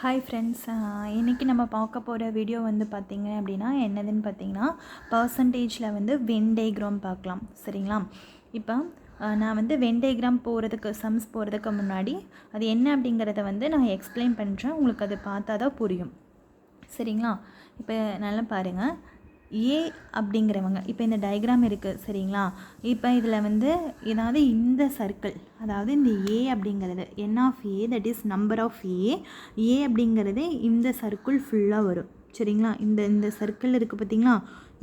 Hi friends, இன்றைக்கி நம்ம பார்க்க போகிற வீடியோ வந்து பார்த்திங்க அப்படின்னா என்னதுன்னு பார்த்திங்கன்னா பர்சன்டேஜில் வந்து வென் டயக்ராம் பார்க்கலாம். சரிங்களா? இப்போ நான் வந்து வென் டயக்ராம் போகிறதுக்கு சம்ஸ் போகிறதுக்கு முன்னாடி அது என்ன அப்படிங்கிறத வந்து நான் எக்ஸ்பிளைன் பண்ணுறேன். உங்களுக்கு அது பார்த்தா தான் புரியும். சரிங்களா? இப்போ நல்லா பாருங்கள். ஏ அப்படிங்கிறவங்க இப்போ இந்த டயக்ராம் இருக்குது. சரிங்களா? இப்போ இதில் வந்து ஏதாவது இந்த சர்க்கிள், அதாவது இந்த ஏ அப்படிங்கிறது n of A, that is number of A அப்படிங்கிறது இந்த சர்க்கிள் ஃபுல்லாக வரும். சரிங்களா? இந்த இந்த சர்க்கிள் இருக்குது பார்த்திங்களா,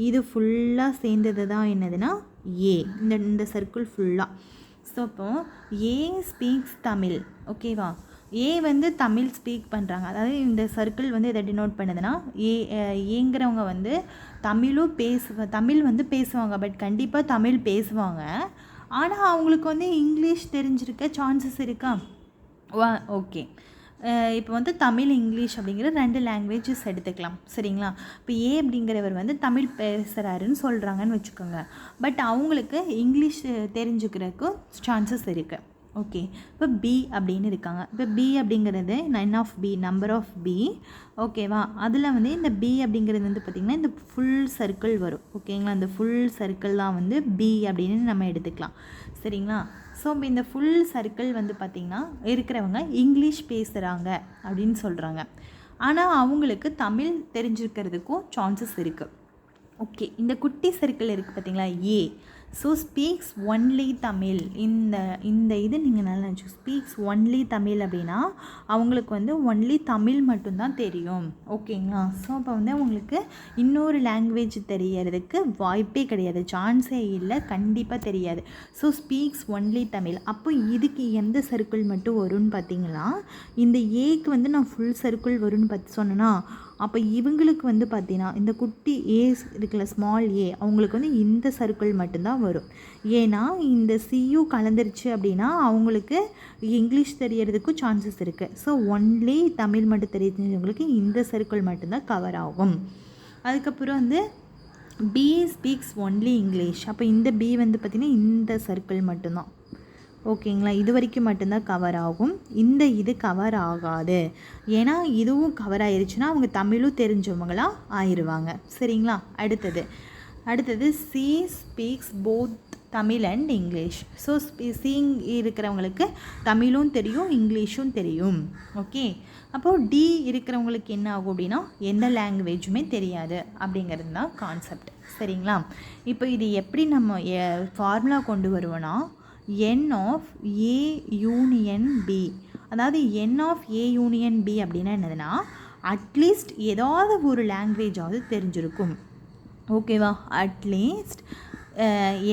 இது ஃபுல்லாக சேர்ந்தது தான் என்னதுன்னா ஏ, இந்த சர்க்கிள் ஃபுல்லாக. ஸோ அப்போது ஏ ஸ்பீக்ஸ் தமிழ். ஓகேவா? ஏ வந்து தமிழ் ஸ்பீக் பண்ணுறாங்க. அதாவது இந்த சர்க்கிள் வந்து எதை டினோட் பண்ணுதுன்னா ஏங்கிறவங்க வந்து தமிழ் வந்து பேசுவாங்க. பட் கண்டிப்பாக தமிழ் பேசுவாங்க. ஆனால் அவங்களுக்கு வந்து இங்கிலீஷ் தெரிஞ்சிருக்க சான்சஸ் இருக்கா? ஓகே. இப்போ வந்து தமிழ் இங்கிலீஷ் அப்படிங்கிற 2 லாங்குவேஜஸ் எடுத்துக்கலாம். சரிங்களா? இப்போ ஏ அப்படிங்கிறவர் வந்து தமிழ் பேசுகிறாருன்னு சொல்கிறாங்கன்னு வச்சுக்கோங்க. பட் அவங்களுக்கு இங்கிலீஷ் தெரிஞ்சுக்கிறதுக்கு சான்சஸ் இருக்குது. ஓகே. இப்போ பி அப்படின்னு இருக்காங்க. இப்போ பி அப்படிங்கிறது nine of B, number of B. ஓகேவா? அதில் வந்து இந்த பி அப்படிங்கிறது வந்து பார்த்திங்கன்னா இந்த ஃபுல் சர்க்கிள் வரும். ஓகேங்களா? இந்த ஃபுல் சர்க்கிள் தான் வந்து பி அப்படின்னு நம்ம எடுத்துக்கலாம். சரிங்களா? ஸோ இப்போ இந்த ஃபுல் சர்க்கிள் வந்து பார்த்திங்கன்னா இருக்கிறவங்க இங்கிலீஷ் பேசுகிறாங்க அப்படின்னு சொல்கிறாங்க. ஆனால் அவங்களுக்கு தமிழ் தெரிஞ்சுக்கிறதுக்கும் சான்சஸ் இருக்குது. ஓகே. இந்த குட்டி சர்க்கிள் இருக்குது பார்த்திங்களா, A. So speaks only Tamil. இந்த இது நீங்கள் நல்லா நினச்சி, ஸ்பீக்ஸ் ஒன்லி தமிழ் அப்படின்னா அவங்களுக்கு வந்து ஒன்லி தமிழ் மட்டும்தான் தெரியும். ஓகேங்களா? ஸோ அப்போ வந்து அவங்களுக்கு இன்னொரு லாங்குவேஜ் தெரியறதுக்கு வாய்ப்பே கிடையாது, சான்ஸே இல்லை, கண்டிப்பாக தெரியாது. So speaks only Tamil. அப்போ இதுக்கு எந்த சர்க்கிள் மட்டும் வரும்னு பார்த்தீங்கன்னா, இந்த ஏக்கு வந்து நான் ஃபுல் சர்க்கிள் வரும்னு பார்த்து சொன்னேன்னா, அப்போ இவங்களுக்கு வந்து பார்த்தீங்கன்னா இந்த குட்டி ஏ இருக்குல்ல, ஸ்மால் ஏ, அவங்களுக்கு வந்து இந்த சர்க்கிள் மட்டும்தான் வரும். ஏன்னா இந்த சியூ கலந்துருச்சு அப்படின்னா அவங்களுக்கு இங்கிலீஷ் தெரியறதுக்கும் சான்சஸ் இருக்குது. ஸோ ஒன்லி தமிழ் மட்டும் தெரிஞ்சவங்களுக்கு இந்த சர்க்கிள் மட்டும்தான் கவர் ஆகும். அதுக்கப்புறம் வந்து பி ஸ்பீக்ஸ் ஒன்லி இங்கிலீஷ். அப்போ இந்த பி வந்து பார்த்திங்கன்னா இந்த சர்க்கிள் மட்டும்தான். ஓகேங்களா? இது வரைக்கும் மட்டும்தான் கவர் ஆகும். இந்த இது கவர் ஆகாது. ஏன்னா இதுவும் கவர் ஆயிடுச்சுன்னா அவங்க தமிழும் தெரிஞ்சவங்களாம் ஆயிடுவாங்க. சரிங்களா? அடுத்தது C speaks both Tamil and English. So Singh இருக்கிறவங்களுக்கு தமிழும் தெரியும், இங்கிலீஷும் தெரியும். ஓகே. அப்போது டி இருக்கிறவங்களுக்கு என்ன ஆகும் அப்படின்னா எந்த லாங்குவேஜுமே தெரியாது அப்படிங்கிறது தான் கான்செப்ட். சரிங்களா? இப்போ இது எப்படி நம்ம ஃபார்முலா கொண்டு வருவோன்னா, என் ஆஃப் ஏ யூனியன் பி. அதாவது என் ஆஃப் ஏ யூனியன் பி அப்படின்னா என்னதுன்னா அட்லீஸ்ட் ஏதாவது ஒரு லாங்குவேஜாவது தெரிஞ்சிருக்கும். ஓகேவா? அட்லீஸ்ட்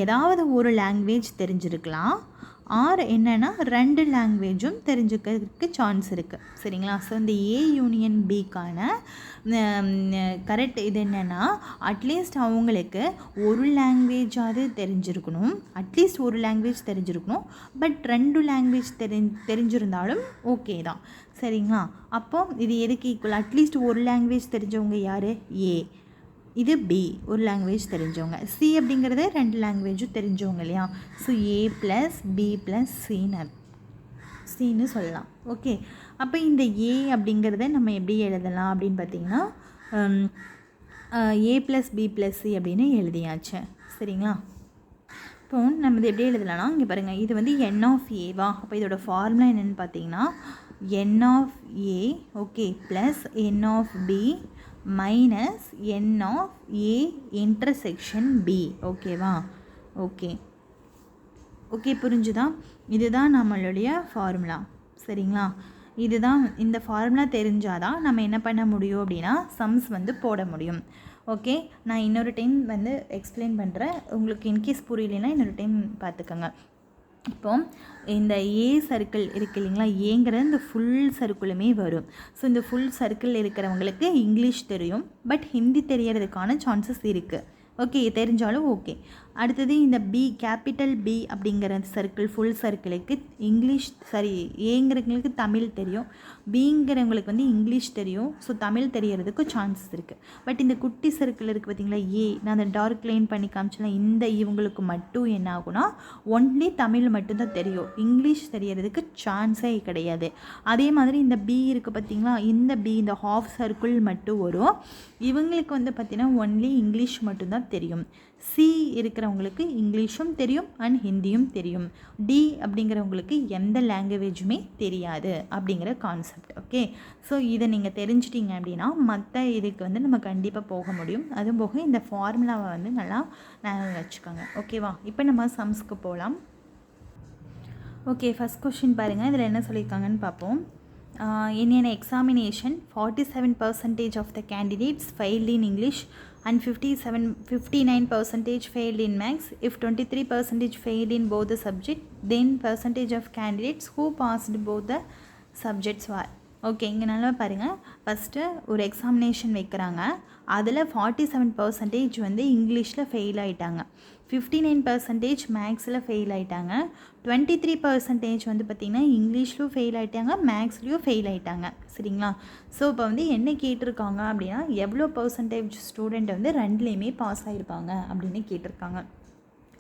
ஏதாவது ஒரு லாங்குவேஜ் தெரிஞ்சிருக்கலாம். ஆர் என்னென்னா 2 லாங்குவேஜும் தெரிஞ்சுக்கிறதுக்கு சான்ஸ் இருக்குது. சரிங்களா? ஸோ இந்த ஏ யூனியன் பிக்கான கரெக்ட் இது என்னென்னா, அட்லீஸ்ட் அவங்களுக்கு ஒரு லாங்குவேஜாவது தெரிஞ்சிருக்கணும். அட்லீஸ்ட் ஒரு லாங்குவேஜ் தெரிஞ்சிருக்கணும். பட் 2 லாங்குவேஜ் தெரிஞ்சிருந்தாலும் ஓகே தான். சரிங்களா? அப்போ இது எதுக்கு ஈக்குவல்? அட்லீஸ்ட் ஒரு லாங்குவேஜ் தெரிஞ்சவங்க யார்? ஏ. இது பி, ஒரு லாங்குவேஜ் தெரிஞ்சவங்க. சி அப்படிங்கிறது 2 லாங்குவேஜும் தெரிஞ்சவங்க இல்லையா? ஸோ ஏ ப்ளஸ் பி ப்ளஸ் சின்னு சொல்லலாம். ஓகே. அப்போ இந்த ஏ அப்படிங்கிறத நம்ம எப்படி எழுதலாம் அப்படின்னு பார்த்திங்கன்னா ஏ ப்ளஸ் பி ப்ளஸ் சி அப்படின்னு எழுதியாச்சு. சரிங்களா? இப்போ நம்ம இது எப்படி எழுதலாம்னா, இங்கே பாருங்கள், இது வந்து என் ஆஃப் ஏவா. அப்போ இதோட ஃபார்முலா என்னென்னு பார்த்தீங்கன்னா n of A, okay, plus n of B minus n of A intersection B. ஓகேவா? ஓகே புரிஞ்சுதா? இதுதான் நம்மளுடைய ஃபார்முலா. சரிங்களா? இதுதான், இந்த ஃபார்முலா தெரிஞ்சால் தான் நம்ம என்ன பண்ண முடியும் அப்படின்னா சம்ஸ் வந்து போட முடியும். ஓகே. நான் இன்னொரு டைம் வந்து எக்ஸ்பிளைன் பண்ணுறேன். உங்களுக்கு இன்கேஸ் புரியலைன்னா இன்னொரு டைம் பார்த்துக்கோங்க. இப்போ இந்த ஏ சர்க்கிள் இருக்குது இல்லைங்களா, ஏங்கிறது இந்த ஃபுல் சர்க்கிளுமே வரும். ஸோ இந்த ஃபுல் சர்க்கிள் இருக்கிறவங்களுக்கு இங்கிலீஷ் தெரியும், பட் ஹிந்தி தெரியறதுக்கான சான்சஸ் இருக்குது. ஓகே, தெரிஞ்சாலும் ஓகே. அடுத்தது இந்த பி கேபிட்டல் பி அப்படிங்கிற சர்க்கிள் ஃபுல் சர்க்கிளுக்கு இங்கிலீஷ் ஏங்கிறவங்களுக்கு தமிழ் தெரியும், பிங்கிறவங்களுக்கு வந்து இங்கிலீஷ் தெரியும். ஸோ தமிழ் தெரியறதுக்கு சான்சஸ் இருக்குது. பட் இந்த குட்டி சர்க்கிள் இருக்குது பார்த்திங்களா, நான் அந்த டார்க் லைன் பண்ணி காமிச்சேன், இந்த இவங்களுக்கு மட்டும் என்ன ஆகுனா ஒன்லி தமிழ் மட்டும்தான் தெரியும், இங்கிலீஷ் தெரியறதுக்கு சான்ஸே கிடையாது. அதே மாதிரி இந்த பி இருக்குது பார்த்திங்களா, இந்த பி இந்த ஹாஃப் சர்க்கிள் மட்டும் வரும், இவங்களுக்கு வந்து பார்த்திங்கன்னா ஒன்லி இங்கிலீஷ் மட்டும்தான் தெரியும். சி இருக்கிறவங்களுக்கு இங்கிலீஷும் தெரியும் அண்ட் ஹிந்தியும் தெரியும். டி அப்படிங்கிறவங்களுக்கு எந்த லாங்குவேஜுமே தெரியாது அப்படிங்கிற கான்செப்ட். ஓகே, ஸோ இதை நீங்கள் தெரிஞ்சிட்டிங்க அப்படின்னா மற்ற இதுக்கு வந்து நம்ம கண்டிப்பாக போக முடியும். அதுவும் போக இந்த ஃபார்முலாவை வந்து நல்லா வச்சுக்கோங்க. ஓகேவா, இப்போ நம்ம சம்ஸ்க்கு போகலாம். ஓகே, ஃபஸ்ட் கொஸ்டின் பாருங்கள், இதில் என்ன சொல்லியிருக்காங்கன்னு பார்ப்போம். In an examination, 47% of the candidates failed in English and 59% failed in Maths. If 23% failed in both the subjects, then percentage of candidates who passed both the subjects were. Okay, இங்கே நல்லா பாருங்கள். First ஒரு examination வைக்கிறாங்க, அதில் 47% வந்து இங்கிலீஷில் fail ஆகிட்டாங்க, 59% மேக்ஸில் ஃபெயில் ஆகிட்டாங்க, 23% வந்து பார்த்திங்கன்னா இங்கிலீஷ்லையும் ஃபெயில் ஆகிட்டாங்க, மேக்ஸ்லேயும் ஃபெயில் ஆகிட்டாங்க. சரிங்களா? ஸோ இப்போ வந்து என்ன கேட்டிருக்காங்க அப்படின்னா எவ்வளோ பர்சன்டேஜ் ஸ்டூடெண்ட் வந்து ரெண்டுலேயுமே பாஸ் ஆகிருப்பாங்க அப்படின்னு கேட்டிருக்காங்க.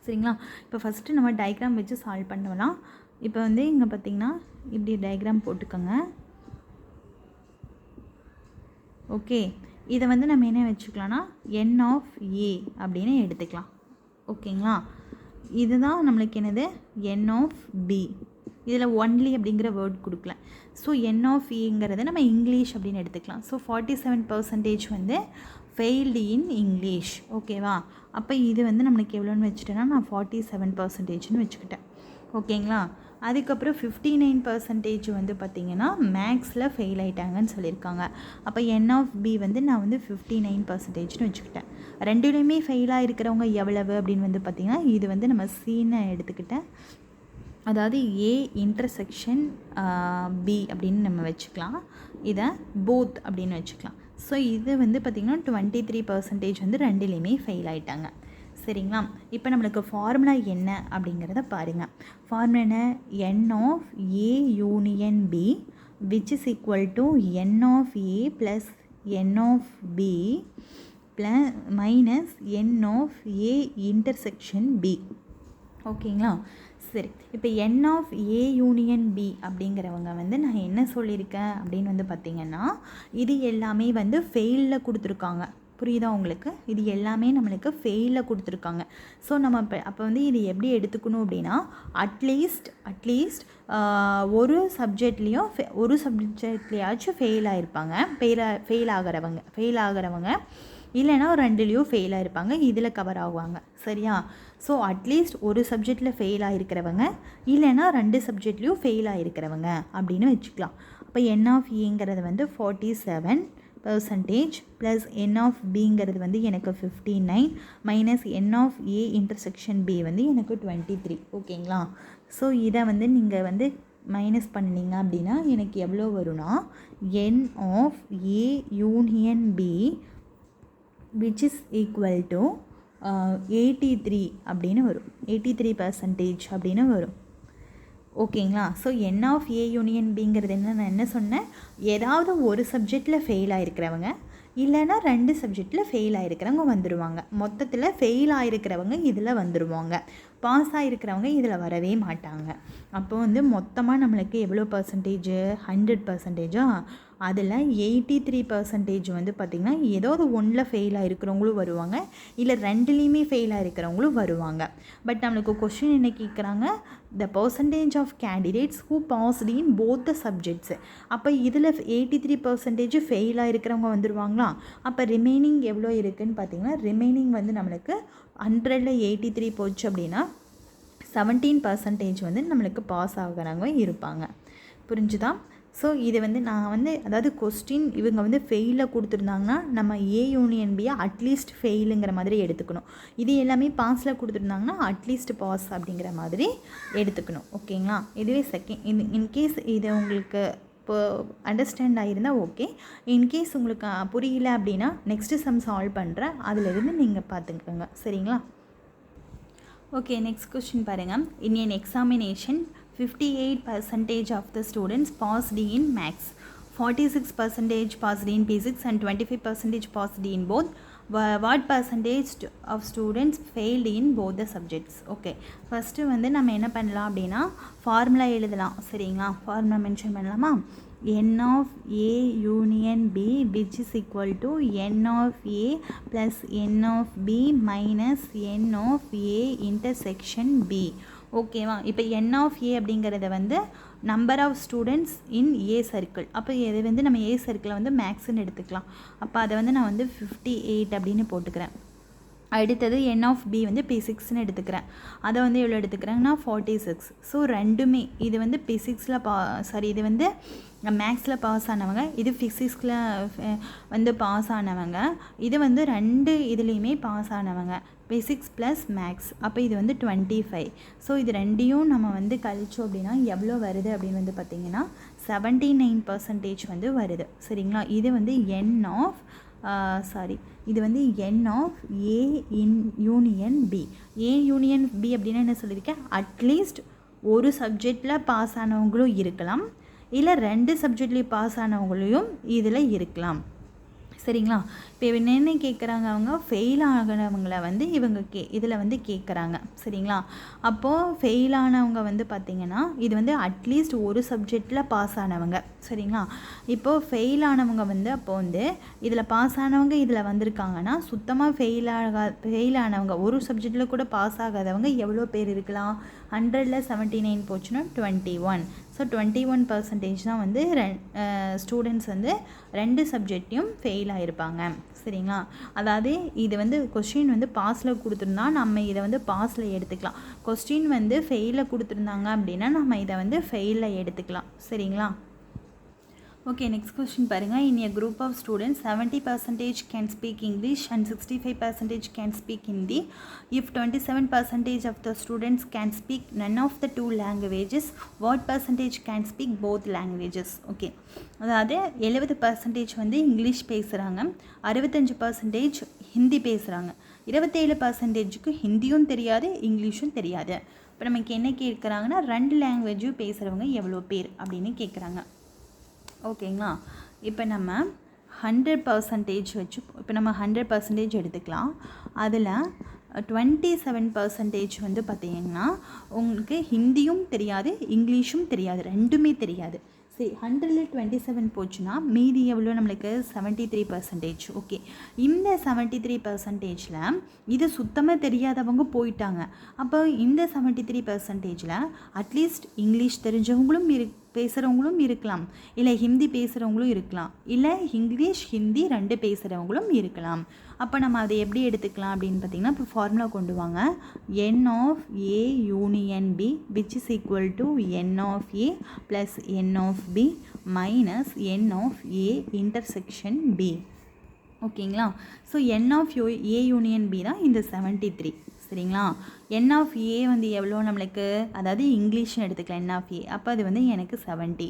சரிங்களா? இப்போ ஃபஸ்ட்டு நம்ம டயக்ராம் வச்சு சால்வ் பண்ணலாம். இப்போ வந்து இங்கே பார்த்திங்கன்னா இப்படி டயக்ராம் போட்டுக்கோங்க. ஓகே, இதை வந்து நம்ம என்ன வச்சுக்கலாம்னா n ஆஃப் ஏ அப்படின்னு எடுத்துக்கலாம். ஓகேங்களா? இதுதான் நம்மளுக்கு என்னது n ஆஃப் பி. இதில் ஒன்லி அப்படிங்கிற வேர்ட் கொடுக்கல. ஸோ n ஆஃப் ஏங்கிறத நம்ம இங்கிலீஷ் அப்படின்னு எடுத்துக்கலாம். ஸோ 47% வந்து ஃபெயில்டு இன் இங்கிலீஷ். ஓகேவா? அப்போ இது வந்து நம்மளுக்கு எவ்வளோன்னு வச்சுட்டேன்னா நான் 47%ன்னு வச்சுக்கிட்டேன். ஓகேங்களா? அதுக்கப்புறம் 59% வந்து பார்த்திங்கன்னா மேக்ஸில் ஃபெயில் ஆகிட்டாங்கன்னு சொல்லியிருக்காங்க. அப்போ n ஆஃப் பி வந்து நான் வந்து 59%ன்னு வச்சுக்கிட்டேன். ரெண்டுலேயுமே ஃபெயிலாக இருக்கிறவங்க எவ்வளவு அப்படின்னு வந்து பார்த்திங்கன்னா இது வந்து நம்ம சீனை எடுத்துக்கிட்டேன். அதாவது ஏ இன்டர்செக்ஷன் பி அப்படின்னு நம்ம வச்சுக்கலாம். இதை போத் அப்படின்னு வச்சுக்கலாம். ஸோ இது வந்து பார்த்திங்கன்னா 23% வந்து ரெண்டுலேயுமே ஃபெயில் ஆகிட்டாங்க. சரிங்களா? இப்போ நம்மளுக்கு ஃபார்முலா என்ன அப்படிங்கிறத பாருங்கள். ஃபார்முலா என்ன? n of A union B which is equal to n of A plus n of B minus n of A intersection B. ஓகேங்களா? சரி, இப்போ n of A union B அப்படிங்கிறவங்க வந்து நான் என்ன சொல்லியிருக்கேன் அப்படின்னு வந்து பார்த்திங்கன்னா இது எல்லாமே வந்து ஃபெயிலில் கொடுத்துருக்காங்க. புரியுதா உங்களுக்கு? இது எல்லாமே நம்மளுக்கு ஃபெயிலில் கொடுத்துருக்காங்க. ஸோ நம்ம அப்போ வந்து இது எப்படி எடுத்துக்கணும் அப்படின்னா அட்லீஸ்ட் ஒரு சப்ஜெக்ட்லேயாச்சும் ஃபெயில் ஆகிருப்பாங்க, ஃபெயில் ஆகிறவங்க இல்லைனா ரெண்டுலேயும் ஃபெயில் ஆகிருப்பாங்க, இதில் கவர் ஆகுவாங்க. சரியா? ஸோ அட்லீஸ்ட் ஒரு சப்ஜெக்டில் ஃபெயில் ஆகிருக்கிறவங்க இல்லைனா 2 சப்ஜெக்ட்லேயும் ஃபெயில் ஆகிருக்கிறவங்க அப்படின்னு வச்சுக்கலாம். அப்போ n ஆஃப் ஏங்கிறது வந்து 47% ப்ளஸ் n ஆஃப் பிங்கிறது வந்து எனக்கு 59 minus n of A intersection B வந்து எனக்கு 23. ஓகேங்களா? ஸோ இதை வந்து நீங்கள் வந்து மைனஸ் பண்ணிங்க அப்படின்னா எனக்கு எவ்வளோ வரும்னா n of A union B which is equal to 83 அப்படின்னு வரும். 83% அப்படின்னு வரும். ஓகேங்களா? So n of A union பிங்கிறது என்ன, நான் என்ன சொன்னேன், ஏதாவது ஒரு சப்ஜெக்டில் ஃபெயில் ஆகிருக்கிறவங்க இல்லைனா 2 சப்ஜெக்டில் ஃபெயில் ஆகிருக்கிறவங்க வந்துடுவாங்க. மொத்தத்தில் ஃபெயில் ஆகிருக்கிறவங்க இதில் வந்துடுவாங்க, பாஸ் ஆகிருக்கிறவங்க இதில் வரவே மாட்டாங்க. அப்போ வந்து மொத்தமாக நம்மளுக்கு எவ்வளோ பர்சன்டேஜ்? 100%. அதில் 83% வந்து பார்த்திங்கன்னா ஏதாவது ஒன்றில் ஃபெயில் ஆகிருக்கிறவங்களும் வருவாங்க, இல்லை ரெண்டுலேயுமே ஃபெயில் ஆகிருக்கிறவங்களும் வருவாங்க. பட் நம்மளுக்கு கொஸ்டின் என்ன கேட்குறாங்க? The percentage of candidates who passed in both the subjects. அப்போ இதில் 83% ஃபெயில் ஆகிருக்கிறவங்க வந்துடுவாங்களா? அப்போ ரிமைனிங் எவ்வளோ இருக்குதுன்னு பார்த்திங்கன்னா ரிமைனிங் வந்து நம்மளுக்கு 100ல் 83 போச்சு அப்படின்னா 17% வந்து நம்மளுக்கு பாஸ் ஆகிறவங்க இருப்பாங்க. புரிஞ்சுதா? ஸோ இது வந்து நான் வந்து அதாவது கொஸ்டின் இவங்க வந்து ஃபெயிலில் கொடுத்துருந்தாங்கன்னா நம்ம ஏ யூனியன் பியை அட்லீஸ்ட் ஃபெயிலுங்கிற மாதிரி எடுத்துக்கணும். இது எல்லாமே பாஸில் கொடுத்துருந்தாங்கன்னா அட்லீஸ்ட் பாஸ் அப்படிங்கிற மாதிரி எடுத்துக்கணும். ஓகேங்களா? இதுவே இன்கேஸ் இது உங்களுக்கு இப்போ அண்டர்ஸ்டாண்ட் ஆகியிருந்தால் ஓகே. இன்கேஸ் உங்களுக்கு புரியல அப்படின்னா நெக்ஸ்ட்டு சம் சால்வ் பண்ணுறேன், அதிலிருந்து நீங்கள் பார்த்துக்கோங்க. சரிங்களா? ஓகே, நெக்ஸ்ட் கொஸ்டின் பாருங்கள். இன் an examination 58% of the students passed in maths, 46% passed in physics and 25% passed in both. What percentage of students failed in both the subjects? Okay, first வந்து நம்ம என்ன பண்ணலாம் அப்படின்னா ஃபார்முலா எழுதலாம். சரிங்களா, ஃபார்முலா மென்ஷன் பண்ணலாமா? n of a union b which is equal to n of a plus n of b minus n of a intersection b. ஓகேவா? இப்போ n of a அப்படிங்கிறத வந்து number of students in A circle. அப்போ இது வந்து நம்ம ஏ சர்க்கிளை வந்து மேக்ஸ்ன்னு எடுத்துக்கலாம். அப்போ அதை வந்து நான் வந்து 58 அப்படின்னு போட்டுக்கிறேன். அடுத்தது n of b வந்து p6ன்னு எடுத்துக்கிறேன். அதை வந்து எவ்வளோ எடுத்துக்கிறேன்னா 46. ஸோ ரெண்டுமே இது வந்து p6ல் இது வந்து மேக்ஸில் பாஸ் ஆனவங்க, இது ஃபிசிக்ஸில் வந்து பாஸ் ஆனவங்க, இது வந்து ரெண்டு இதுலேயுமே பாஸ் ஆனவங்க, பிசிக்ஸ் ப்ளஸ் மேக்ஸ். அப்போ இது வந்து 25. ஸோ இது ரெண்டையும் நம்ம வந்து கழிச்சோம் அப்படின்னா எவ்வளோ வருது அப்படின்னு வந்து பார்த்திங்கன்னா 79% வந்து வருது. சரிங்களா, இது வந்து இது வந்து n of a in union b. a union b அப்படின்னு என்ன சொல்லியிருக்கேன்? அட்லீஸ்ட் ஒரு சப்ஜெக்டில் பாஸ் ஆனவங்களும் இருக்கலாம், இல்லை ரெண்டு சப்ஜெக்ட்லேயும் பாஸ் ஆனவங்களையும் இதில் இருக்கலாம். சரிங்களா, இப்போ என்ன கேட்குறாங்க, அவங்க ஃபெயில் ஆகினவங்களை வந்து இவங்க இதில் வந்து கேட்குறாங்க. சரிங்களா, அப்போது ஃபெயில் ஆனவங்க வந்து பார்த்திங்கன்னா இது வந்து அட்லீஸ்ட் ஒரு சப்ஜெக்டில் பாஸ் ஆனவங்க. சரிங்களா, இப்போது ஃபெயில் ஆனவங்க வந்து அப்போது வந்து இதில் பாஸ் ஆனவங்க இதில் வந்திருக்காங்கன்னா சுத்தமாக ஃபெயில் ஆனவங்க ஒரு சப்ஜெக்டில் கூட பாஸ் ஆகாதவங்க எவ்வளோ பேர் இருக்கலாம்? 100ல் 79 போச்சுன்னா 21. ஸோ 21% தான் வந்து ஸ்டூடெண்ட்ஸ் வந்து ரெண்டு சப்ஜெக்டையும் ஃபெயில் ஆகிருப்பாங்க. சரிங்களா, அதாவது இது வந்து கொஸ்டின் வந்து பாஸில் கொடுத்துருந்தா நம்ம இதை வந்து பாஸில் எடுத்துக்கலாம். கொஸ்டின் வந்து ஃபெயிலில் கொடுத்துருந்தாங்க அப்படின்னா நம்ம இதை வந்து ஃபெயிலில் எடுத்துக்கலாம். சரிங்களா. ஓகே, நெக்ஸ்ட் கொஸ்டின் பாருங்கள். இன் a group of students 70% can speak English and 65% can speak Hindi. If 27% of the students can speak none of the two languages, what percentage can speak both languages? Okay, அதாவது 70% வந்து English பேசுகிறாங்க, 65% ஹிந்தி பேசுகிறாங்க, 27%க்கு ஹிந்தியும் தெரியாது இங்கிலீஷும் தெரியாது. இப்போ நமக்கு என்ன கேட்குறாங்கன்னா ரெண்டு லாங்குவேஜும் பேசுகிறவங்க எவ்வளோ பேர் அப்படின்னு கேட்குறாங்க. ஓகேங்களா, இப்போ நம்ம 100% வச்சு இப்போ நம்ம 100% எடுத்துக்கலாம். அதில் 27% வந்து பார்த்திங்கன்னா உங்களுக்கு ஹிந்தியும் தெரியாது இங்கிலீஷும் தெரியாது, ரெண்டுமே தெரியாது. சரி, 100ல் 27 போச்சுன்னா மீதி எவ்வளோ நம்மளுக்கு 73%. ஓகே, இந்த 73%ல் இது சுத்தமாக தெரியாதவங்க போயிட்டாங்க. அப்போ இந்த 73%ல் அட்லீஸ்ட் இங்கிலீஷ் தெரிஞ்சவங்களும் பேசுகிறவங்களும் இருக்கலாம், இல்லை ஹிந்தி பேசுகிறவங்களும் இருக்கலாம், இல்லை இங்கிலீஷ் ஹிந்தி ரெண்டு பேசுகிறவங்களும் இருக்கலாம். அப்போ நம்ம அதை எப்படி எடுத்துக்கலாம் அப்படின்னு பார்த்திங்கன்னா இப்போ ஃபார்முலா கொண்டு வாங்க. n of a union b which is equal to n of a plus n of b minus n of a intersection b. ஓகேங்களா, so n of a union b தான் இந்த 73. சரிங்களா, n of a வந்து எவ்வளோ நம்மளுக்கு, அதாவது இங்கிலீஷ்னு எடுத்துக்கலாம் n of a, அப்போ அது வந்து எனக்கு 70.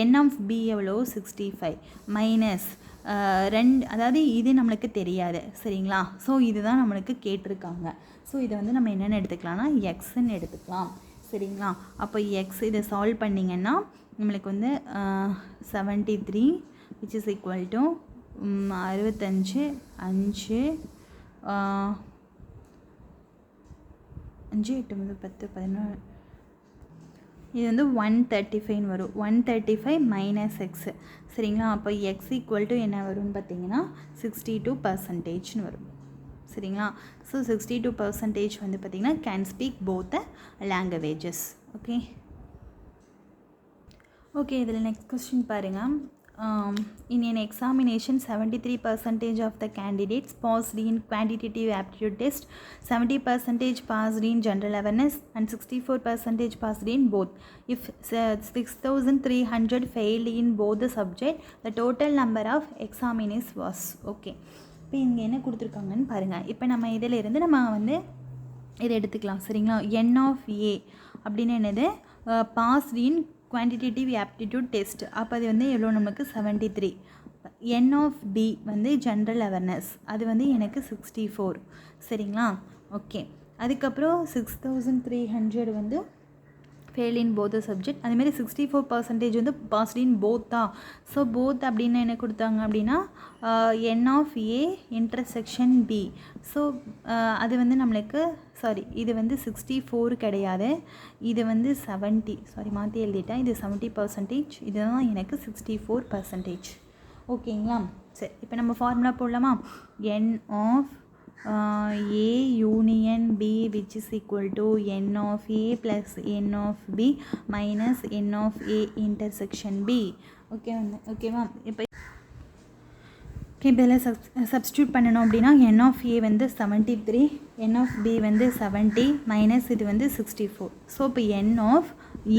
n of b எவ்வளோ 65 மைனஸ் ரெண்டு, அதாவது இது நம்மளுக்கு தெரியாது. சரிங்களா, ஸோ இதுதான் நம்மளுக்கு கேட்டிருக்காங்க. ஸோ இதை வந்து நம்ம என்னென்னு எடுத்துக்கலாம்னா எக்ஸ்ன்னு எடுத்துக்கலாம். சரிங்களா, அப்போ எக்ஸ் இதை சால்வ் பண்ணிங்கன்னா நம்மளுக்கு வந்து 73 which is equal to 65 5 5 8 10 11 இது வந்து 135 வரும். 135 மைனஸ் எக்ஸு. சரிங்களா, அப்போ எக்ஸ் ஈக்குவல் டு என்ன வரும்னு பார்த்தீங்கன்னா 62% வரும். சரிங்களா, ஸோ 62% வந்து பார்த்திங்கன்னா can speak both the languages. Okay okay, இதில் நெக்ஸ்ட் கொஸ்டின் பாருங்கள். In an examination 73% of the candidates passed in quantitative aptitude test, 70% passed in general awareness and 64% passed in both. If 6300 failed in both the subject, the total number of examinees was. Okay, இப்போ இங்கே என்ன கொடுத்துருக்காங்கன்னு பாருங்கள். இப்போ நம்ம இதில் இருந்து நம்ம வந்து இதை எடுத்துக்கலாம். சரிங்களா, n of a அப்படின்னு என்னது passed in quantitative aptitude test. அப்போ அது வந்து எவ்வளோ நமக்கு 73. n of b வந்து ஜென்ரல் அவேர்னஸ், அது வந்து எனக்கு 64. சரிங்களா, ஓகே. அதுக்கப்புறம் 6300 வந்து ஃபெயில் இன் போத் சப்ஜெக்ட். அதேமாதிரி 64% வந்து பாஸ்ட் இன் போத்தா. ஸோ போத் அப்படின்னு என்ன கொடுத்தாங்க அப்படின்னா n of A intersection B. So அது வந்து நம்மளுக்கு இது வந்து 64 கிடையாது, இது வந்து 70. மாற்றி எழுதிட்டேன். இது 70%, இதுதான் எனக்கு 64%. ஓகேங்களா? சரி, இப்போ நம்ம ஃபார்முலா போடலாமா? n ஆஃப் A union B which is equal to n of A plus n of B minus n of A intersection B. ஓகேவா? இப்போ இதில் சப்ஸ்டியூட் பண்ணணும் அப்படின்னா n of A வந்து 73, n of B வந்து 70 மைனஸ் இது வந்து 64. ஸோ இப்போ n of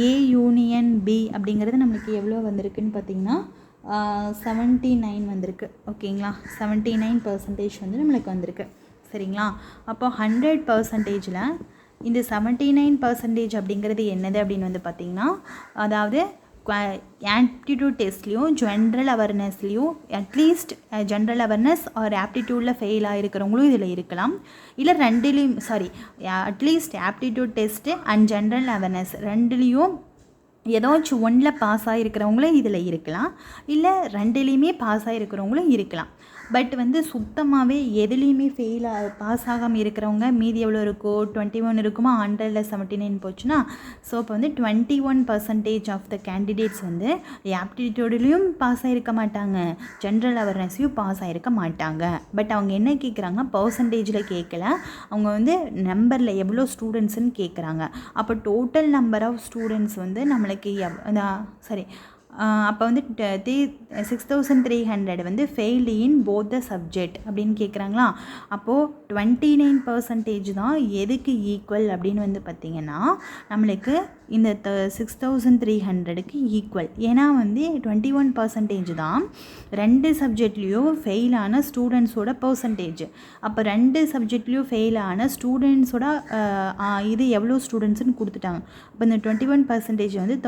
A union B அப்படிங்கிறது நம்மளுக்கு எவ்வளோ வந்திருக்குன்னு பார்த்தீங்கன்னா 79 வந்திருக்கு. ஓகேங்களா? 79% வந்து நம்மளுக்கு வந்திருக்கு. சரிங்களா? அப்போ 100%ல் இந்த 79% அப்படிங்கிறது என்னது அப்படின்னு வந்து பார்த்திங்கன்னா, அதாவது ஆப்டிடியூட் டெஸ்ட்லேயும் ஜென்ரல் அவேர்னஸ்லேயும் அட்லீஸ்ட் ஜென்ரல் அவேர்னஸ் ஆர் ஆப்டிடியூடில் ஃபெயில் ஆகிருக்கிறவங்களும் இதில் இருக்கலாம். இல்லை ரெண்டுலேயும் at least aptitude test and general awareness ரெண்டுலேயும் ஏதாச்சும் ஒன்றில் பாஸ் ஆகிருக்கிறவங்களும் இதில் இருக்கலாம், இல்லை ரெண்டுலேயுமே பாஸ் ஆகிருக்கிறவங்களும் இருக்கலாம். பட் வந்து சுத்தமாகவே எதுலேயுமே பாஸ் ஆகாமல் இருக்கிறவங்க மீதி எவ்வளோ இருக்கோ 21 இருக்குமா, 100ல் 79 போச்சுன்னா, ஸோ இப்போ வந்து 21% ஆஃப் த கேண்டிடேட்ஸ் வந்து ஆப்டிடியூட்லேயும் பாஸ் ஆகிருக்க மாட்டாங்க, ஜென்ரல் அவேர்னஸையும் பாஸ் ஆகிருக்க மாட்டாங்க. பட் அவங்க என்ன கேட்குறாங்க, பர்சன்டேஜில் கேட்கல, அவங்க வந்து நம்பரில் எவ்வளோ ஸ்டூடெண்ட்ஸுன்னு கேட்குறாங்க. அப்போ டோட்டல் நம்பர் ஆஃப் ஸ்டூடெண்ட்ஸ் வந்து நம்மளுக்கு அப்போ வந்து 6300 வந்து failed in both the subject அப்படின்னு கேட்குறாங்களா. அப்போது 29% தான் எதுக்கு ஈக்குவல் அப்படின்னு வந்து பார்த்திங்கன்னா நம்மளுக்கு இந்த 6300க்கு ஈக்குவல். ஏன்னா வந்து 21% தான் ரெண்டு சப்ஜெக்ட்லேயும் ஃபெயிலான ஸ்டூடெண்ட்ஸோட பர்சன்டேஜ். அப்போ ரெண்டு சப்ஜெக்ட்லேயும் ஃபெயிலான ஸ்டூடெண்ட்ஸோட இது எவ்வளோ ஸ்டூடெண்ட்ஸுன்னு கொடுத்துட்டாங்க. அப்போ இந்த 21% வந்து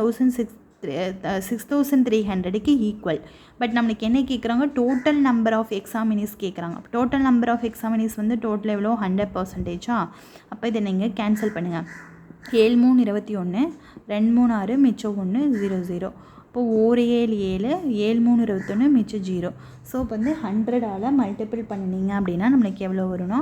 6300க்கு ஈக்குவல். பட் நம்மளுக்கு என்ன கேட்குறாங்க, டோட்டல் நம்பர் ஆஃப் எக்ஸாமினிஸ் கேட்குறாங்க. டோட்டல் நம்பர் ஆஃப் எக்ஸாமினிஸ் வந்து டோட்டல் எவ்வளோ 100%. அப்போ இதை நீங்கள் கேன்சல் பண்ணுங்கள். 7 3 21, 2 3 6, மிச்சம் 1 0 0. இப்போது 1 7 7, 7 3 21, மிச்சம் 0. ஸோ இப்போ வந்து 100ஆல் மல்டிபிள் பண்ணினீங்க அப்படின்னா நம்மளுக்கு எவ்வளோ வரும்னா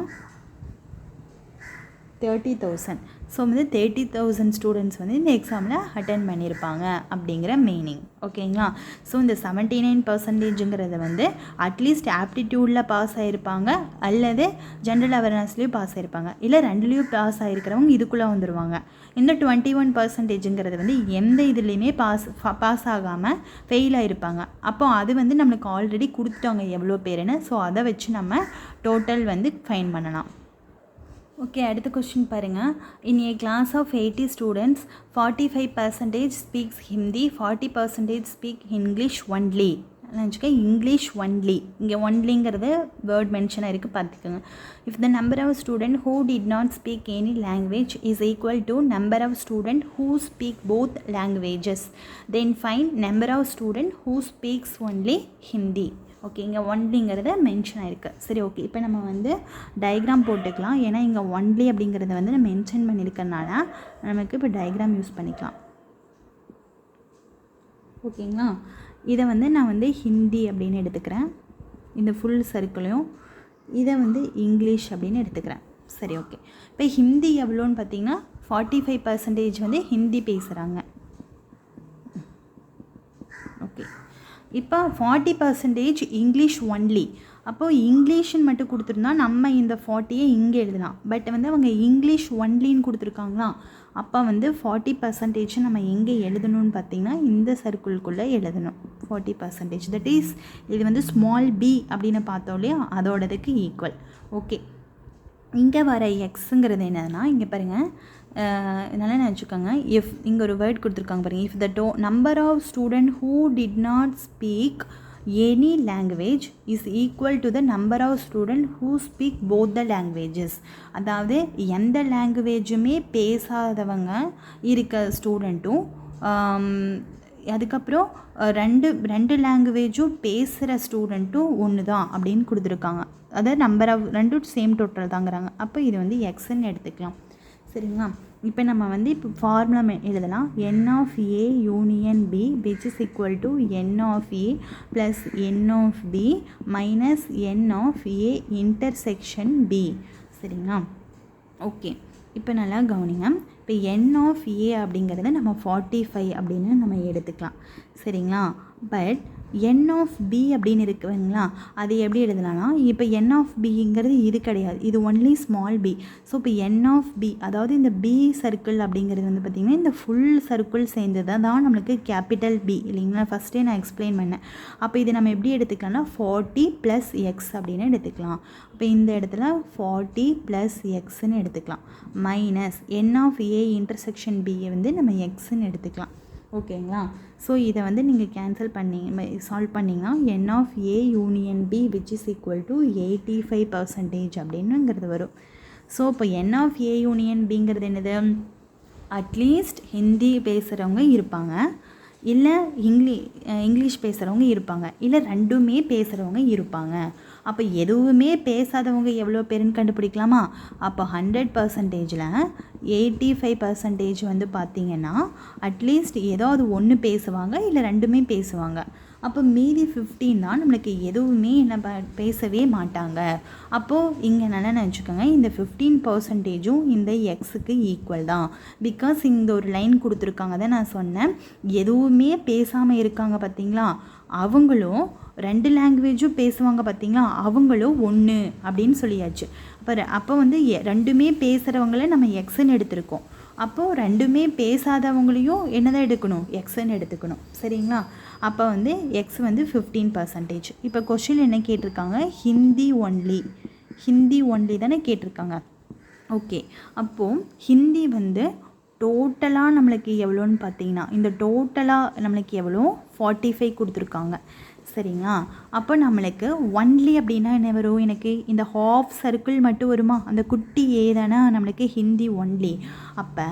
30,000. ஸோ வந்து 30,000 ஸ்டூடெண்ட்ஸ் வந்து இந்த எக்ஸாமில் அட்டென்ட் பண்ணியிருப்பாங்க அப்படிங்கிற மீனிங். ஓகேங்களா? ஸோ இந்த 79%ங்கிறது வந்து அட்லீஸ்ட் ஆப்டிடியூடில் பாஸ் ஆகிருப்பாங்க, அல்லது ஜென்ரல் அவேர்னஸ்லேயும் பாஸ் ஆகிருப்பாங்க, இல்லை ரெண்டுலேயும் பாஸ் ஆகிருக்கிறவங்க இதுக்குள்ளே வந்துடுவாங்க. இந்த 21%ங்கிறது வந்து எந்த இதுலேயுமே பாஸ் ஆகாமல் ஃபெயில் ஆகிருப்பாங்க. அப்போ அது வந்து நம்மளுக்கு ஆல்ரெடி கொடுத்துட்டாங்க எவ்வளோ பேருன்னு. ஸோ அதை வச்சு நம்ம டோட்டல் வந்து ஃபைன் பண்ணலாம். ஓகே, அடுத்த கொஸ்டின் பாருங்கள். In a class of 80 students 45% speaks Hindi, 40% speak English only. நினச்சிக்க இங்கிலீஷ் ஒன்லி, இங்கே ஒன்லிங்கிறது வேர்ட் மென்ஷன் இருக்குது, பார்த்துக்கோங்க. If the number of student who did not speak any language is equal to number of student who speak both languages, then find number of student who speaks only Hindi. Okay, இங்கே ஒன்லிங்கிறத mention ஆகிருக்கு. சரி, okay, இப்போ நம்ம வந்து diagram போட்டுக்கலாம். ஏன்னா இங்கே ஒன்லி அப்படிங்கிறத வந்து நம்ம மென்ஷன் பண்ணியிருக்கனால நமக்கு இப்போ டயக்ராம் யூஸ் பண்ணிக்கலாம். ஓகேங்களா? இதை வந்து நான் வந்து ஹிந்தி அப்படின்னு எடுத்துக்கிறேன், இந்த ஃபுல் சர்க்கிளையும். இதை வந்து இங்கிலீஷ் அப்படின்னு எடுத்துக்கிறேன். சரி, ஓகே. இப்போ ஹிந்தி எவ்வளோன்னு பார்த்தீங்கன்னா 45% வந்து ஹிந்தி பேசுகிறாங்க. ஓகே, இப்போ 40% இங்கிலீஷ் ஒன்லி. அப்போது இங்கிலீஷ்னு மட்டும் கொடுத்துருந்தா நம்ம இந்த 40யை இங்கே எழுதலாம். பட் வந்து அவங்க இங்கிலீஷ் ஒன்லின்னு கொடுத்துருக்காங்களா, அப்போ வந்து 40% நம்ம எங்கே எழுதணும்னு பார்த்திங்கன்னா இந்த சர்க்கிள்குள்ளே எழுதணும் 40%. தட் இஸ் இது வந்து ஸ்மால் பி அப்படின்னு பார்த்தோம் இல்லையா, அதோடதுக்கு ஈக்குவல். ஓகே, இங்கே வர எக்ஸுங்கிறது என்னதுன்னா, இங்கே பாருங்கள், நல்லா நினச்சிக்கோங்க. இஃப் இங்கே ஒரு வேர்ட் கொடுத்துருக்காங்க பாருங்கள், if the number of student who did not speak any language is equal to the number of student who speak both the languages. அதாவது எந்த லாங்குவேஜுமே பேசாதவங்க இருக்க ஸ்டூடெண்ட்டும் அதுக்கப்புறம் ரெண்டு லாங்குவேஜும் பேசுகிற ஸ்டூடெண்ட்டும் ஒன்று தான் அப்படின்னு கொடுத்துருக்காங்க. அதாவது நம்பர் ஆஃப் ரெண்டும் சேம் டோட்டல் தாங்கிறாங்க. அப்போ இது வந்து எக்ஸ்ன்னு எடுத்துக்கலாம். சரிங்களா? இப்போ நம்ம வந்து இப்போ ஃபார்முலா எழுதலாம். n of a union b which is equal to n of a plus n of b minus n of a intersection b. சரிங்களா? ஓகே, இப்போ நல்லா கவனிங்க. இப்போ n of a அப்படிங்கிறத நம்ம 45 அப்படின்னு நம்ம எடுத்துக்கலாம். சரிங்களா? பட் n of b அப்படின்னு இருக்குங்களா, அது எப்படி எழுதலாம்னா, இப்போ n of bங்கிறது இது கிடையாது, இது ஒன்லி ஸ்மால் b. ஸோ இப்போ n of b, அதாவது இந்த b சர்க்கிள் அப்படிங்கிறது வந்து பார்த்திங்கன்னா இந்த ஃபுல் சர்க்கிள் சேர்ந்தது தான் நம்மளுக்கு கேபிட்டல் B இல்லைங்களா. ஃபஸ்ட்டே நான் எக்ஸ்பிளைன் பண்ணேன். அப்போ இது நம்ம எப்படி எடுத்துக்கலாம்னா 40 + x அப்படின்னு எடுத்துக்கலாம். இப்போ இந்த இடத்துல 40 + xன்னு எடுத்துக்கலாம். Minus n of a intersection b வந்து நம்ம xன்னு எடுத்துக்கலாம். ஓகேங்களா? ஸோ இதை வந்து நீங்கள் கேன்சல் சால்வ் பண்ணிங்கன்னா n of a union b which is equal to 85% அப்படின்னுங்கிறது வரும். ஸோ இப்போ n of a union bங்கிறது என்னது, அட்லீஸ்ட் ஹிந்தி பேசுகிறவங்க இருப்பாங்க, இல்லை இங்கிலீஷ் பேசுகிறவங்க இருப்பாங்க, இல்லை ரெண்டுமே பேசுகிறவங்க இருப்பாங்க. அப்போ எதுவுமே பேசாதவங்க எவ்வளோ பேருன்னு கண்டுபிடிக்கலாமா? அப்போ 100%ல் 85% வந்து பார்த்திங்கன்னா அட்லீஸ்ட் ஏதாவது ஒன்று பேசுவாங்க, இல்லை ரெண்டுமே பேசுவாங்க. அப்போ மீதி 15 தான் நம்மளுக்கு எதுவுமே என்ன பேசவே மாட்டாங்க. அப்போது இங்கே நல்லா நினச்சிக்கோங்க, இந்த 15%ம் இந்த எக்ஸுக்கு ஈக்குவல் தான். பிகாஸ் இந்த ஒரு லைன் கொடுத்துருக்காங்க தான் நான் சொன்னேன், எதுவுமே பேசாமல் இருக்காங்க பார்த்திங்களா, அவங்களும் ரெண்டு லாங்குவேஜும் பேசுவாங்க பார்த்திங்களா, அவங்களும் ஒன்று அப்படின்னு சொல்லியாச்சு. அப்போ வந்து ரெண்டுமே பேசுகிறவங்கள நம்ம எக்ஸ்ன்னு எடுத்திருக்கோம். அப்போது ரெண்டுமே பேசாதவங்களையும் என்ன தான் எடுக்கணும், எக்ஸ்ன்னு எடுத்துக்கணும். சரிங்களா? அப்போ வந்து எக்ஸ் வந்து 15%. இப்போ கொஷின் என்ன கேட்டிருக்காங்க, ஹிந்தி ஒன்லி தானே கேட்டிருக்காங்க. ஓகே, அப்போது ஹிந்தி வந்து டோட்டலாக நம்மளுக்கு எவ்வளோன்னு பார்த்தீங்கன்னா, இந்த டோட்டலாக நம்மளுக்கு எவ்வளோ 45 கொடுத்துருக்காங்க. சரிங்களா? அப்போ நம்மளுக்கு ஒன்லி அப்படின்னா என்ன வரும், எனக்கு இந்த ஹாஃப் சர்க்கிள் மட்டும் வருமா, அந்த குட்டி ஏதானா நம்மளுக்கு ஹிந்தி ஒன்லி. அப்போ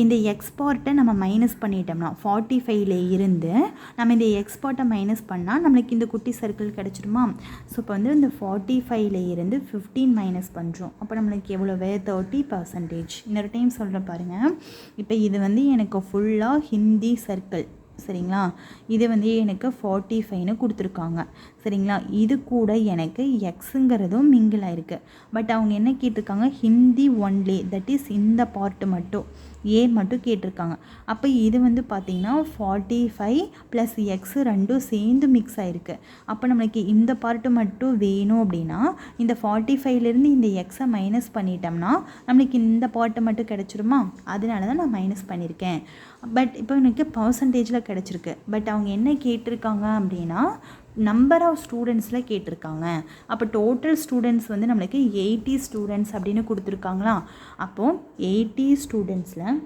இந்த எக்ஸ்பார்ட்டை நம்ம மைனஸ் பண்ணிட்டோம்னா 45ல் இருந்து நம்ம இந்த எக்ஸ்பார்ட்டை மைனஸ் பண்ணால் நம்மளுக்கு இந்த குட்டி சர்க்கிள் கிடச்சிருமா. ஸோ இப்போ வந்து இந்த 45ல் இருந்து 15 மைனஸ் பண்ணுறோம். அப்போ நம்மளுக்கு எவ்வளவு 30%. இன்னொரு டைம் சொல்கிறேன் பாருங்கள். இப்போ இது வந்து எனக்கு ஃபுல்லாக ஹிந்தி சர்க்கிள். சரிங்களா? இது வந்து எனக்கு 45ன்னு கொடுத்துருக்காங்க. சரிங்களா? இது கூட எனக்கு எக்ஸுங்கிறதும் மிங்கிள் ஆயிருக்கு. பட் அவங்க என்ன கேட்டிருக்காங்க, ஹிந்தி ஒன்லி, தட் இஸ் இந்த பார்ட்டு மட்டும் ஏ மட்டும் கேட்டிருக்காங்க. அப்போ இது வந்து பார்த்திங்கன்னா 45 + எக்ஸு ரெண்டும் சேர்ந்து மிக்ஸ் ஆகிருக்கு. அப்போ நம்மளுக்கு இந்த பார்ட்டு மட்டும் வேணும் அப்படின்னா இந்த 45லேருந்து இந்த எக்ஸை மைனஸ் பண்ணிட்டோம்னா நம்மளுக்கு இந்த பார்ட்டு மட்டும் கிடச்சிருமா. அதனால தான் நான் மைனஸ் பண்ணியிருக்கேன். பட் இப்போ எனக்கு பர்சன்டேஜில் கிடச்சிருக்கு. பட் அவங்க என்ன கேட்டிருக்காங்க அப்படின்னா நம்பர் ஆஃப் ஸ்டூடெண்ட்ஸில் கேட்டிருக்காங்க. அப்போ டோட்டல் ஸ்டூடெண்ட்ஸ் வந்து நம்மளுக்கு 80 ஸ்டூடெண்ட்ஸ் அப்படின்னு கொடுத்துருக்காங்களா. அப்போது 80 ஸ்டூடெண்ட்ஸில்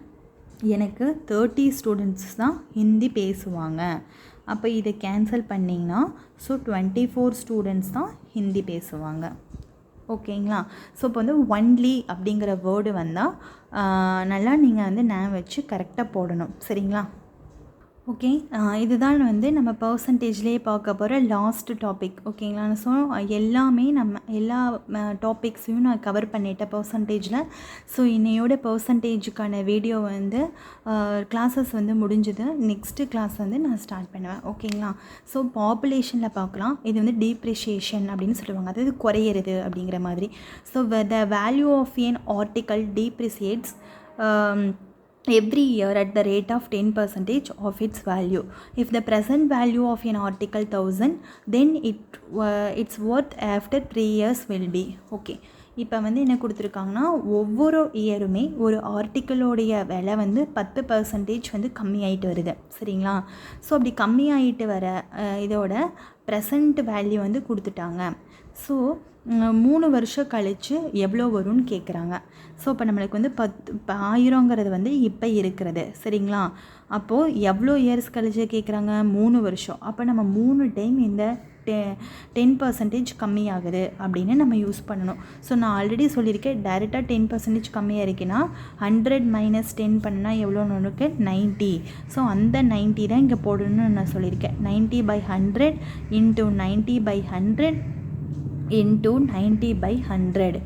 எனக்கு 30 ஸ்டூடெண்ட்ஸ் தான் ஹிந்தி பேசுவாங்க. அப்போ இதை கேன்சல் பண்ணிங்கன்னா ஸோ 24 ஸ்டூடெண்ட்ஸ் தான் ஹிந்தி பேசுவாங்க. ஓகேங்களா? ஸோ இப்போ வந்து ஒன்லி அப்படிங்கிற வேர்டு வந்தால் நல்லா நீங்கள் வந்து நான் வச்சு கரெக்டாக போடணும். சரிங்களா? ஓகே, இதுதான் வந்து நம்ம பர்சன்டேஜ்லேயே பார்க்க போகிற லாஸ்ட் டாபிக். ஓகேங்களா? ஸோ எல்லாமே நம்ம எல்லா டாபிக்ஸையும் நான் கவர் பண்ணிட்டேன் பர்சன்டேஜில். ஸோ இன்னையோட பர்சன்டேஜுக்கான வீடியோ வந்து கிளாஸஸ் வந்து முடிஞ்சுது. நெக்ஸ்ட்டு கிளாஸ் வந்து நான் ஸ்டார்ட் பண்ணுவேன். ஓகேங்களா? ஸோ பாப்புலேஷனில் பார்க்கலாம். இது வந்து டீப்ரிஷியேஷன் அப்படின்னு சொல்லுவாங்க, அதாவது குறையிறது அப்படிங்கிற மாதிரி. So the value of an article depreciates every year at the rate of 10% of its value. If the present value of an article 1000, then its worth after 3 years will be. Okay, இப்போ வந்து என்ன கொடுத்துருக்காங்கன்னா ஒவ்வொரு இயருமே ஒரு ஆர்டிக்கிளோடைய விலை வந்து 10% வந்து கம்மியாயிட்டு வருது. சரிங்களா? ஸோ அப்படி கம்மியாயிட்டு வர இதோட ப்ரெசண்ட் வேல்யூ வந்து கொடுத்துட்டாங்க. ஸோ 3 வருஷம் கழித்து எவ்வளோ வரும்னு கேட்குறாங்க. ஸோ இப்போ நம்மளுக்கு வந்து 1000ங்கிறது வந்து இப்போ இருக்கிறது. சரிங்களா? அப்போது எவ்வளோ இயர்ஸ் கழிச்சு கேட்குறாங்க, 3 வருஷம். அப்போ நம்ம 3 டைம் இந்த 10% கம்மியாகுது அப்படின்னு நம்ம யூஸ் பண்ணணும். ஸோ நான் ஆல்ரெடி சொல்லியிருக்கேன், டைரெக்டாக 10% கம்மியாக இருக்குன்னா 100 - 10 பண்ணால் எவ்வளோன்னு இருக்கு 90. ஸோ அந்த 90 தான் இங்கே போடணும்னு நான் சொல்லியிருக்கேன். 90/100 × 90/100 × 90/100.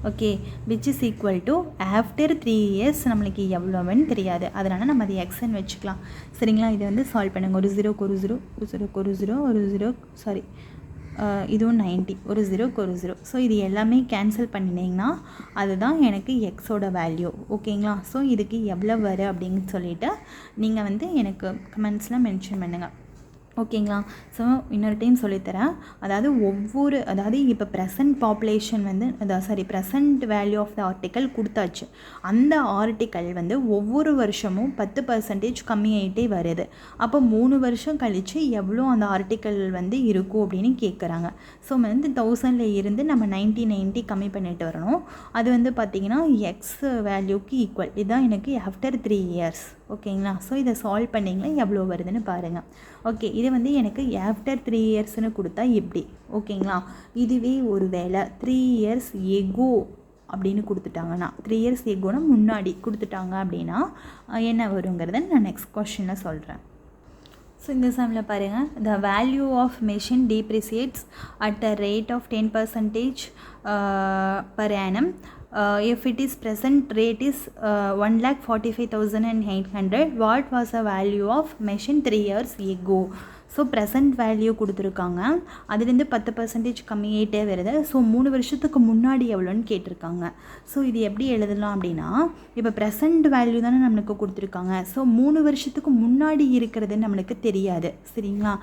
Okay, which is equal to after 3 years நம்மளுக்கு எவ்வளோன்னு தெரியாது, அதனால் நம்ம அது எக்ஸ்ன்னு வச்சுக்கலாம். சரிங்களா? இதை வந்து சால்வ் பண்ணுங்கள். ஒரு 0 ஒரு 0 ஒரு 0 ஒரு 0 ஒரு 0 சாரி இதுவும் 90 ஒரு 0 ஒரு 0. ஸோ இது எல்லாமே கேன்சல் பண்ணினீங்கன்னா அதுதான் எனக்கு எக்ஸோட வேல்யூ. ஓகேங்களா? ஸோ இதுக்கு எவ்வளோ வரும் அப்படின்னு சொல்லிவிட்டு நீங்கள் வந்து எனக்கு கமெண்ட்ஸில் மென்ஷன் பண்ணுங்கள். ஓகேங்களா? ஸோ இன்னொரு டைம் சொல்லித்தரேன். அதாவது இப்போ ப்ரெசன்ட் பாப்புலேஷன் வந்து present value of the article கொடுத்தாச்சு. அந்த ஆர்டிக்கல் வந்து ஒவ்வொரு வருஷமும் 10% கம்மியாகிட்டே வருது. அப்போ 3 வருஷம் கழித்து எவ்வளோ அந்த ஆர்டிக்கல் வந்து இருக்கும் அப்படின்னு கேட்குறாங்க. ஸோ வந்து 1000 இருந்து நம்ம 90 கம்மி பண்ணிட்டு வரணும். அது வந்து பார்த்திங்கன்னா எக்ஸ் வேல்யூக்கு ஈக்குவல். இதுதான் எனக்கு ஆஃப்டர் 3 இயர்ஸ். ஓகேங்களா? ஸோ இதை சால்வ் பண்ணிங்களா எவ்வளோ வருதுன்னு பாருங்கள். ஓகே, இது வந்து எனக்கு ஆஃப்டர் 3 இயர்ஸ்னு கொடுத்தா எப்படி? ஓகேங்களா? இதுவே ஒரு வேளை 3 இயர்ஸ் எகோ அப்படின்னு கொடுத்துட்டாங்கன்னா, 3 இயர்ஸ் எகோனா முன்னாடி கொடுத்துட்டாங்க அப்படின்னா என்ன வருங்கிறத நான் நெக்ஸ்ட் கொஸ்டினில் சொல்கிறேன். ஸோ இந்த சம்மில் பாருங்கள், the value of machine depreciates at a rate of 10% per annum. If it is present rate is 1,45,800, what was the value of machine 3 years ago? So present value கொடுத்துருக்காங்க, அதுலேருந்து 10% கம்மியாகிட்டே வருது. ஸோ 3 வருஷத்துக்கு முன்னாடி எவ்வளோன்னு கேட்டிருக்காங்க. ஸோ இது எப்படி எழுதலாம் அப்படின்னா, இப்போ ப்ரெசன்ட் வேல்யூ தானே நம்மளுக்கு கொடுத்துருக்காங்க. ஸோ 3 வருஷத்துக்கு முன்னாடி இருக்கிறது நம்மளுக்கு தெரியாது. சரிங்களா?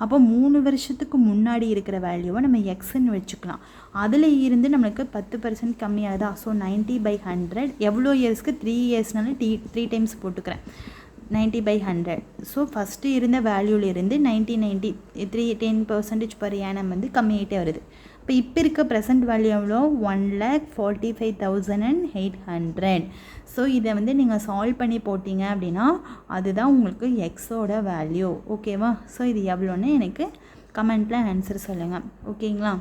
அப்போ 3 வருஷத்துக்கு முன்னாடி இருக்கிற வேல்யூவை நம்ம எக்ஸ்ன்னு வச்சுக்கலாம். அதில் இருந்து நம்மளுக்கு 10% கம்மியாகுதா? ஸோ 90/100 எவ்வளோ இயர்ஸ்க்கு? 3 இயர்ஸ்னால 3 டைம்ஸ் போட்டுக்கிறேன். 90/100. ஸோ ஃபஸ்ட்டு இருந்த வேல்யூலேருந்து 90 10% per annum வந்து கம்மியாகிட்டே வருது. இப்போ இருக்க ப்ரெசன்ட் வேல்யூ எவ்வளோ? 1,45,800. ஸோ இதை வந்து நீங்கள் சால்வ் பண்ணி போட்டிங்க அப்படின்னா அதுதான் உங்களுக்கு எக்ஸோட வேல்யூ. ஓகேவா? ஸோ இது எவ்வளோன்னு எனக்கு கமெண்ட்டில் ஆன்சர் சொல்லுங்கள். ஓகேங்களா?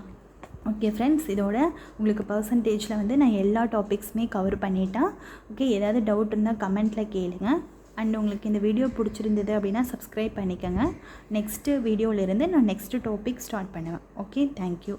ஓகே ஃப்ரெண்ட்ஸ், இதோட உங்களுக்கு பர்சன்டேஜில் வந்து நான் எல்லா டாபிக்ஸுமே கவர் பண்ணிட்டேன். ஓகே, ஏதாவது டவுட் இருந்தால் கமெண்ட்டில் கேளுங்க. அண்ட் உங்களுக்கு இந்த வீடியோ பிடிச்சிருந்தது அப்படின்னா சப்ஸ்கிரைப் பண்ணிக்கோங்க. நெக்ஸ்ட்டு வீடியோவிலேருந்து நான் நெக்ஸ்ட்டு டாபிக் ஸ்டார்ட் பண்ணுவேன். Okay, thank you.